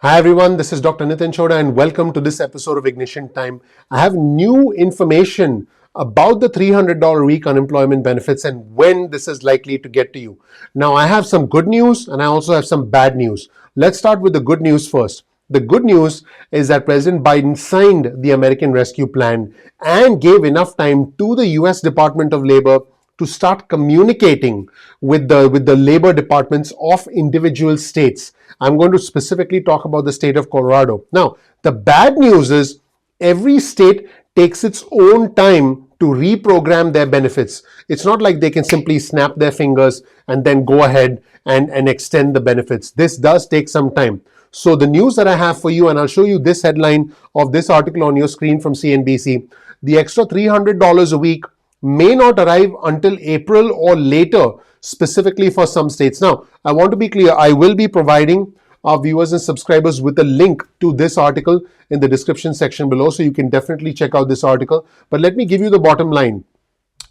Hi everyone, this is Dr. Chhoda and welcome to this episode of Ignition Time. I have new information about the $300 week unemployment benefits and when this is likely to get to you. Now, I have some good news and I also have some bad news. Let's start with the good news first. The good news is that President Biden signed the American Rescue Plan and gave enough time to the US Department of Labor to start communicating with the labor departments of individual states. I'm going to specifically talk about the state of Colorado. Now, the bad news is every state takes its own time to reprogram their benefits. It's not like they can simply snap their fingers and then go ahead and extend the benefits. This does take some time. So the news that I have for you, and I'll show you this headline of this article on your screen from CNBC, the extra $300 a week may not arrive until April or later, specifically for some states. Now, I want to be clear, I will be providing our viewers and subscribers with a link to this article in the description section below, so you can definitely check out this article. But let me give you the bottom line.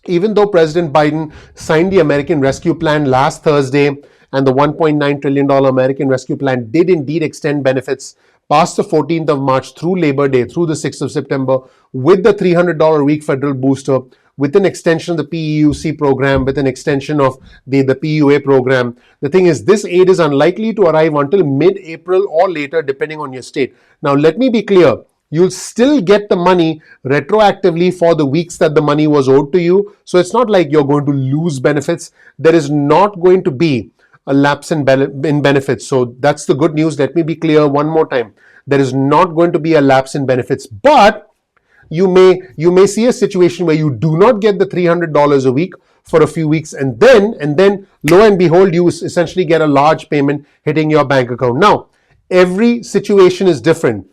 Even though President Biden signed the American Rescue Plan last Thursday, and the $1.9 trillion American Rescue Plan did indeed extend benefits past the 14th of March through Labor Day, through the 6th of September, with the $300 a week federal booster, with an extension of the PEUC program, with an extension of the PUA program. The thing is, this aid is unlikely to arrive until mid-April or later, depending on your state. Now, let me be clear. You'll still get the money retroactively for the weeks that the money was owed to you. So it's not like you're going to lose benefits. There is not going to be a lapse in benefits. So that's the good news. Let me be clear one more time. There is not going to be a lapse in benefits, but you may see a situation where you do not get the $300 a week for a few weeks, and then lo and behold, you essentially get a large payment hitting your bank account. Now, every situation is different.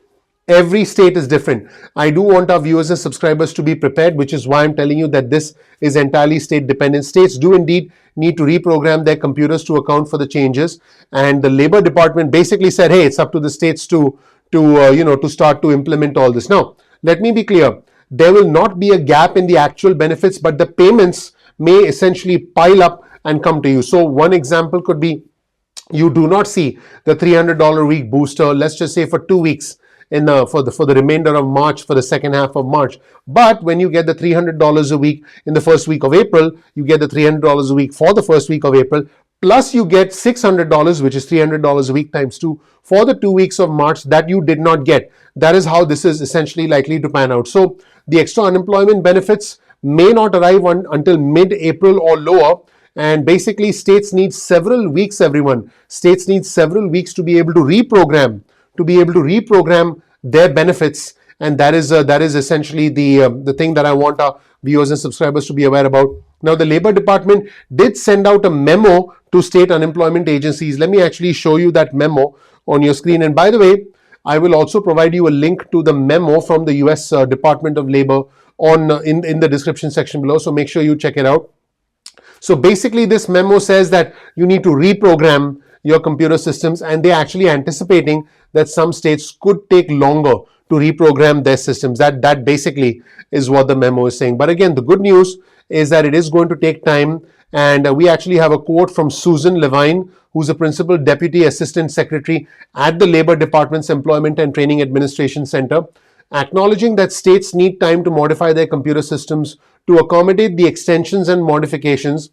Every state is different. I do want our viewers and subscribers to be prepared, which is why I'm telling you that this is entirely state dependent. States do indeed need to reprogram their computers to account for the changes. And the Labor Department basically said, hey, it's up to the states to start to implement all this. Now, let me be clear. There will not be a gap in the actual benefits, but the payments may essentially pile up and come to you. So one example could be you do not see the $300 a week booster, let's just say for 2 weeks for the remainder of March, for the second half of March. But when you get the $300 a week in the first week of April, you get the $300 a week for the first week of April, plus you get $600, which is $300 a week times 2 for the 2 weeks of March that you did not get. That is how this is essentially likely to pan out. So the extra unemployment benefits may not arrive until mid-April or lower. And basically, states need several weeks, everyone. States need several weeks to be able to reprogram their benefits, and that is essentially the thing that I want our viewers and subscribers to be aware about. Now, the Labor Department did send out a memo to state unemployment agencies. Let me actually show you that memo on your screen. And by the way, I will also provide you a link to the memo from the US Department of Labor in the description section below. So make sure you check it out. So basically, this memo says that you need to reprogram your computer systems, and they're actually anticipating that some states could take longer to reprogram their systems. That basically is what the memo is saying. But again, the good news is that it is going to take time, and we actually have a quote from Susan Levine, who's a Principal Deputy Assistant Secretary at the Labor Department's Employment and Training Administration Center, acknowledging that states need time to modify their computer systems to accommodate the extensions and modifications.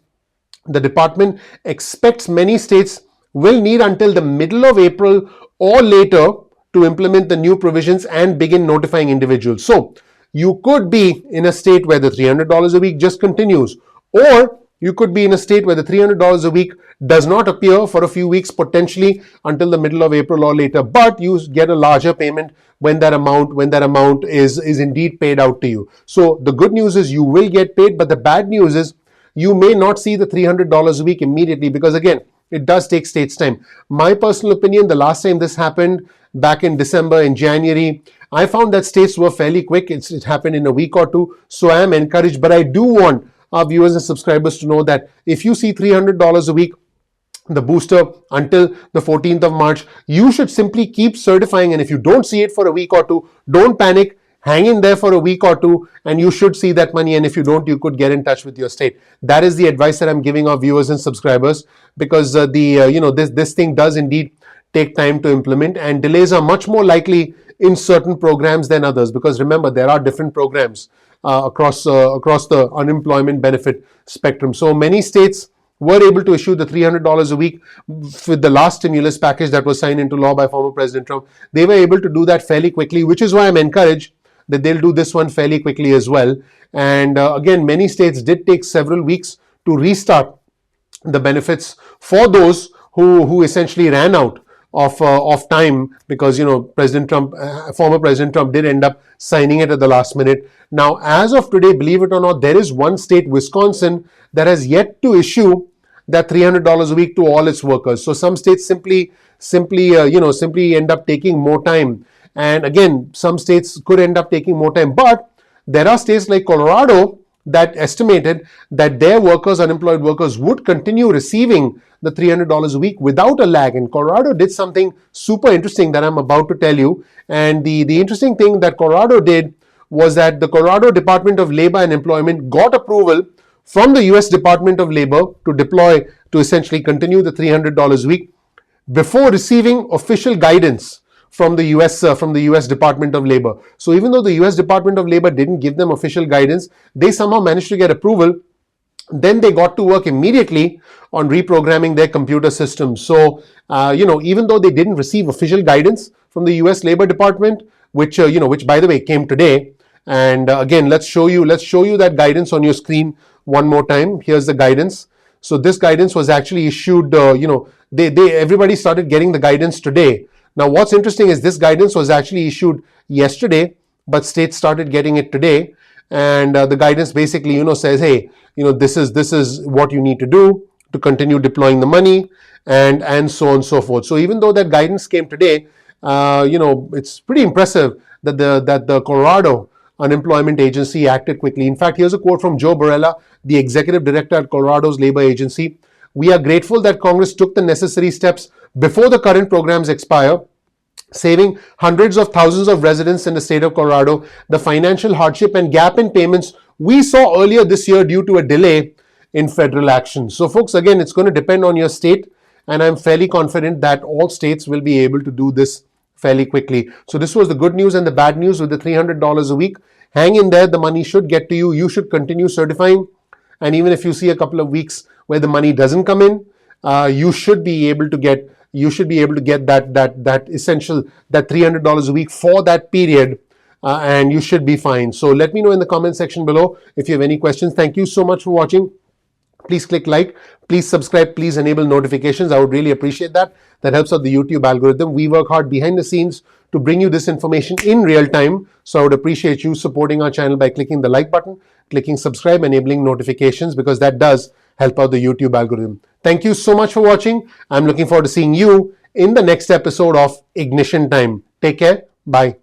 The department expects many states will need until the middle of April or later to implement the new provisions and begin notifying individuals. So you could be in a state where the $300 a week just continues, or you could be in a state where the $300 a week does not appear for a few weeks, potentially until the middle of April or later, but you get a larger payment when that amount is indeed paid out to you. So the good news is you will get paid, but the bad news is you may not see the $300 a week immediately, because again, it does take states time. My personal opinion, the last time this happened back in December, in January, I found that states were fairly quick. It happened in a week or two. So I am encouraged, but I do want our viewers and subscribers to know that if you see $300 a week, the booster until the 14th of March, you should simply keep certifying. And if you don't see it for a week or two, don't panic. Hang in there for a week or two and you should see that money. And if you don't, you could get in touch with your state. That is the advice that I'm giving our viewers and subscribers, because this thing does indeed take time to implement, and delays are much more likely in certain programs than others, because remember, there are different programs across the unemployment benefit spectrum. So many states were able to issue the $300 a week with the last stimulus package that was signed into law by former President Trump. They were able to do that fairly quickly, which is why I'm encouraged that they'll do this one fairly quickly as well. And again, many states did take several weeks to restart the benefits for those who essentially ran out of time, because President Trump, former President Trump, did end up signing it at the last minute. Now, as of today, believe it or not, there is one state, Wisconsin, that has yet to issue that $300 a week to all its workers. So some states simply end up taking more time, and again, some states could end up taking more time. But there are states like Colorado that estimated that their workers, unemployed workers, would continue receiving the $300 a week without a lag. And Colorado did something super interesting that I'm about to tell you. And the interesting thing that Colorado did was that the Colorado Department of Labor and Employment got approval from the US Department of Labor to deploy, to essentially continue the $300 a week, before receiving official guidance from the US Department of Labor. So even though the US Department of Labor didn't give them official guidance, they somehow managed to get approval. Then they got to work immediately on reprogramming their computer systems. So even though they didn't receive official guidance from the US Labor Department, which by the way came today, and again, let's show you that guidance on your screen one more time. Here's the guidance. So this guidance was actually issued. Everybody started getting the guidance today. Now, what's interesting is this guidance was actually issued yesterday, but states started getting it today. And the guidance basically, says, hey, this is what you need to do to continue deploying the money, and so on and so forth. So even though that guidance came today, it's pretty impressive that the Colorado Unemployment Agency acted quickly. In fact, here's a quote from Joe Barella, the executive director at Colorado's labor agency. We are grateful that Congress took the necessary steps before the current programs expire, saving hundreds of thousands of residents in the state of Colorado the financial hardship and gap in payments we saw earlier this year due to a delay in federal action. So folks, again, it's going to depend on your state, and I'm fairly confident that all states will be able to do this fairly quickly. So this was the good news and the bad news with the $300 a week. Hang in there, the money should get to you. You should continue certifying, and even if you see a couple of weeks where the money doesn't come in, you should be able to get that essential, that $300 a week for that period, and you should be fine. So let me know in the comment section below if you have any questions. Thank you so much for watching. Please click like, please subscribe, please enable notifications. I would really appreciate that. That helps out the YouTube algorithm. We work hard behind the scenes to bring you this information in real time. So I would appreciate you supporting our channel by clicking the like button, clicking subscribe, enabling notifications, because that does help out the YouTube algorithm. Thank you so much for watching. I'm looking forward to seeing you in the next episode of Ignition Time. Take care. Bye.